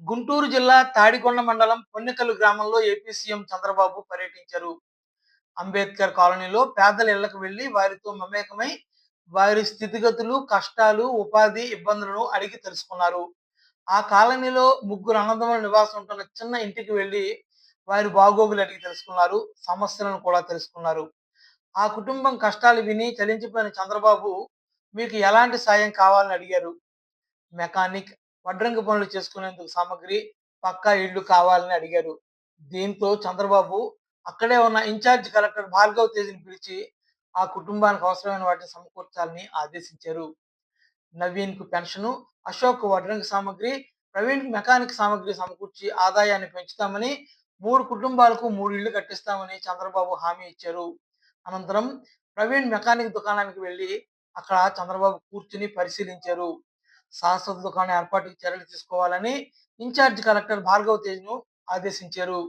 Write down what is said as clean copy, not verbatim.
గుంటూరు జిల్లా తాడికొండ మండలం పొన్నెకల్ గ్రామంలో ఏపీ సీఎం చంద్రబాబు పర్యటించారు. అంబేద్కర్ కాలనీలో పేదల ఇళ్లకు వెళ్లి వారితో మమేకమై వారి స్థితిగతులు, కష్టాలు, ఉపాధి ఇబ్బందులను అడిగి తెలుసుకున్నారు. ఆ కాలనీలో ముగ్గురు అన్నదమ్ముల నివాసం ఉంటున్న చిన్న ఇంటికి వెళ్లి వారి బాగోగులు అడిగి తెలుసుకున్నారు. సమస్యలను కూడా తెలుసుకున్నారు. ఆ కుటుంబం కష్టాలు విని చలించిపోయిన చంద్రబాబు మీకు ఎలాంటి సాయం కావాలని అడిగారు. మెకానిక్, వడ్రంగి పనులు చేసుకునేందుకు సామగ్రి, పక్కా ఇల్లు కావాలని అడిగారు. దీంతో చంద్రబాబు అక్కడే ఉన్న ఇన్ఛార్జ్ కలెక్టర్ భార్గవ్ తేజ్‌ని పిలిచి ఆ కుటుంబానికి అవసరమైన వాటిని సమకూర్చాలని ఆదేశించారు. నవీన్‌కు పెన్షను, అశోక్ వడ్రంగి సామగ్రి, ప్రవీణ్‌కి మెకానిక్ సామగ్రి సమకూర్చి ఆదాయాన్ని పెంచుతామని, 3 కుటుంబాలకు 3 ఇళ్లు కట్టిస్తామని చంద్రబాబు హామీ ఇచ్చారు. అనంతరం ప్రవీణ్ మెకానిక్ దుకాణానికి వెళ్లి అక్కడ చంద్రబాబు కూర్చుని పరిశీలించారు. శాశ్వత దుకాణం ఏర్పాటుకు చర్యలు తీసుకోవాలని ఇన్ఛార్జ్ కలెక్టర్ భార్గవ్ తేజ్‌ను ఆదేశించారు.